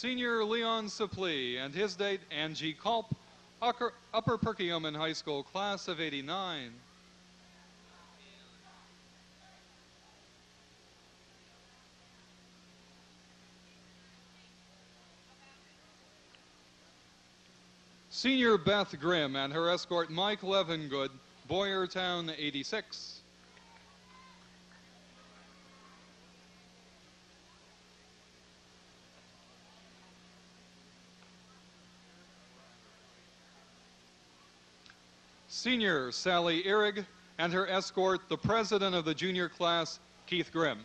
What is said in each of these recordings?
Senior Leon Suplee and his date Angie Culp, Upper Perkiomen High School, class of '89. Senior Beth Grimm and her escort Mike Levengood, Boyertown, '86. Senior Sally Ihrig and her escort, the president of the junior class, Keith Grimm.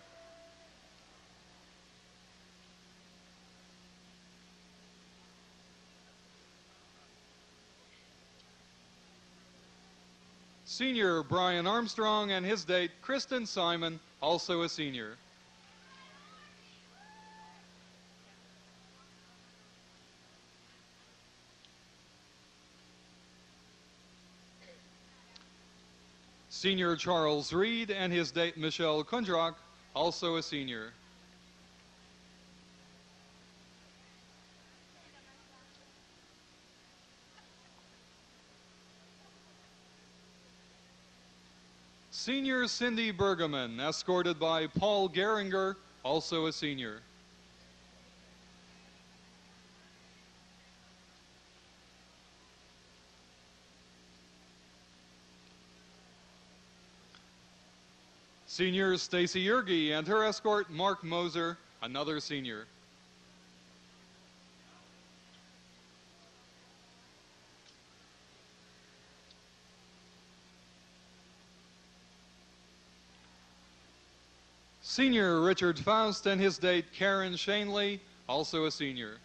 Senior Brian Armstrong and his date, Kristen Simon, also a senior. Senior Charles Reed and his date, Michelle Kundrak, also a senior. Senior Cindy Bergeman, escorted by Paul Geringer, also a senior. Senior Stacy Yergi and her escort, Mark Moser, another senior. Senior Richard Faust and his date, Karen Shanley, also a senior.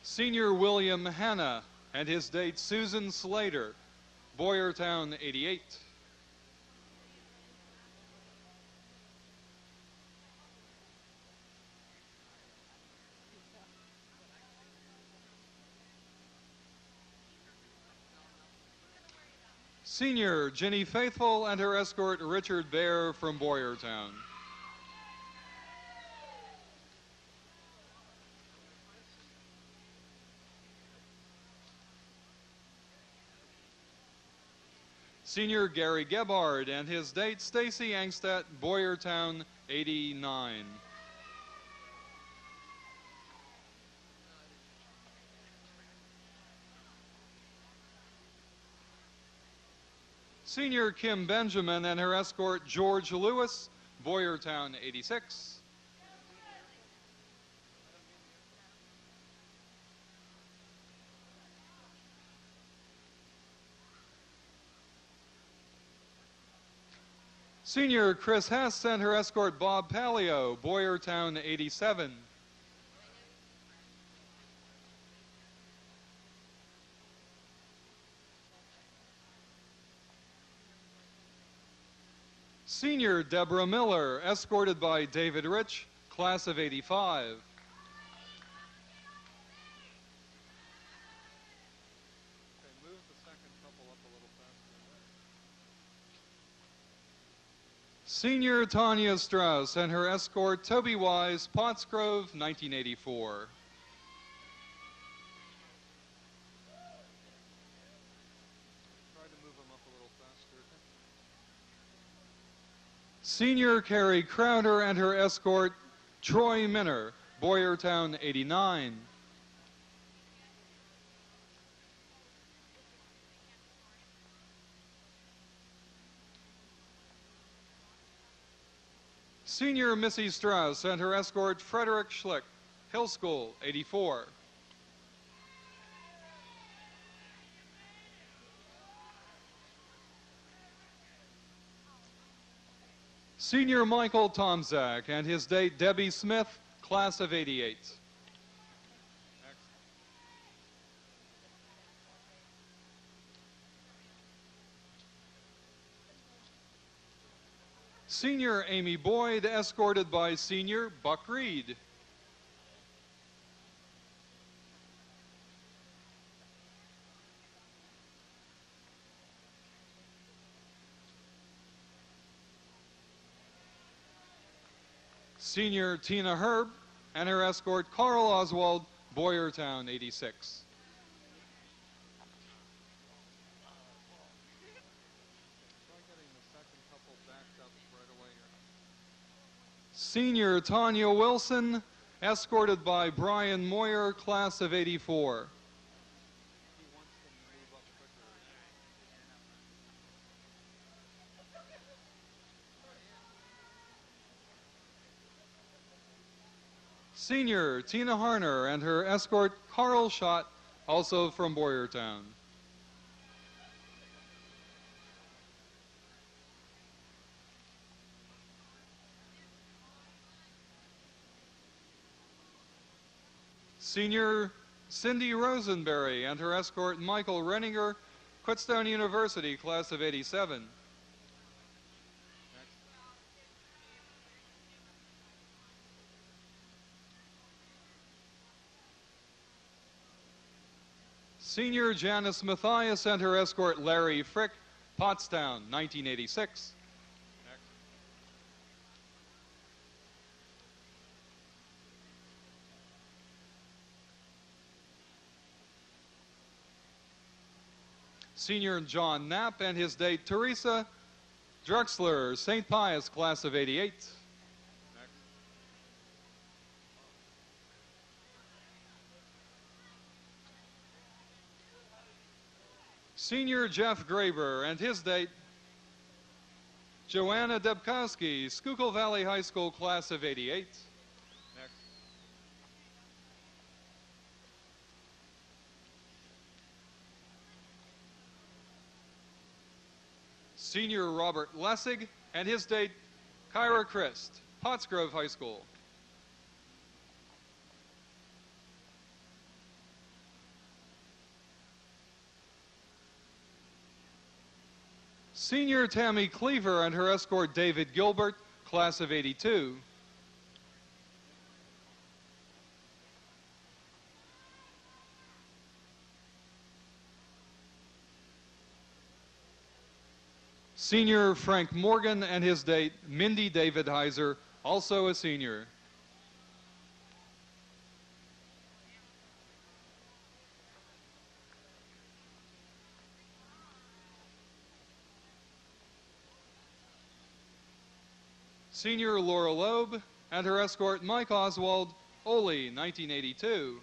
Senior William Hanna and his date, Susan Slater, Boyertown, '88. Senior Jenny Faithful and her escort, Richard Baer from Boyertown. Senior Gary Gebhard and his date, Stacy Angstadt, Boyertown, '89. Senior Kim Benjamin and her escort, George Lewis, Boyertown, '86. Senior Chris Hess and her escort, Bob Palio, Boyertown, '87. Senior Deborah Miller, escorted by David Rich, class of '85. Senior Tanya Strauss and her escort, Toby Wise, Pottsgrove, 1984. Senior Carrie Crowder and her escort, Troy Minner, Boyertown, '89. Senior Missy Strauss and her escort, Frederick Schlick, Hill School, '84. Senior Michael Tomzak and his date, Debbie Smith, class of '88. Senior Amy Boyd, escorted by Senior Buck Reed. Senior Tina Herb and her escort Carl Oswald, Boyertown 86. Senior Tanya Wilson, escorted by Brian Moyer, class of 84. Senior Tina Harner and her escort Carl Schott, also from Boyertown. Senior Cindy Rosenberry and her escort Michael Renninger, Kutztown University, class of 87. Senior Janice Mathias and her escort Larry Frick, Pottstown, 1986. Senior John Knapp and his date Teresa Drexler, St. Pius, class of 88. Senior Jeff Graber and his date Joanna Debkowski, Schuylkill Valley High School, class of 88. Senior Robert Lessig and his date Kyra Christ, Pottsgrove High School. Senior Tammy Cleaver and her escort David Gilbert, class of 82. Senior Frank Morgan and his date Mindy David Heiser, also a senior. Senior Laura Loeb and her escort Mike Oswald, Ole, 1982.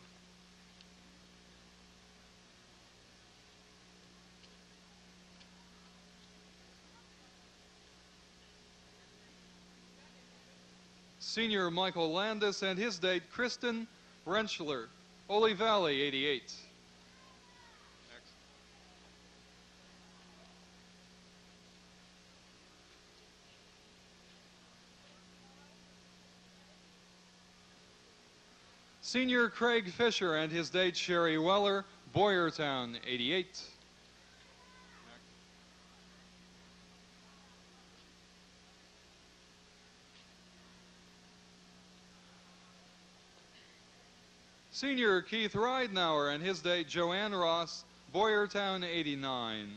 Senior Michael Landis and his date Kristen Rentschler, Ole Valley, 88. Senior Craig Fisher and his date Sherry Weller, Boyertown, 88. Senior Keith Ridenauer and his date Joanne Ross, Boyertown, 89.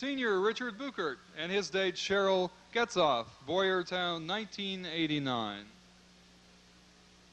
Senior Richard Buchert and his date Cheryl Getzoff, Boyertown, 1989.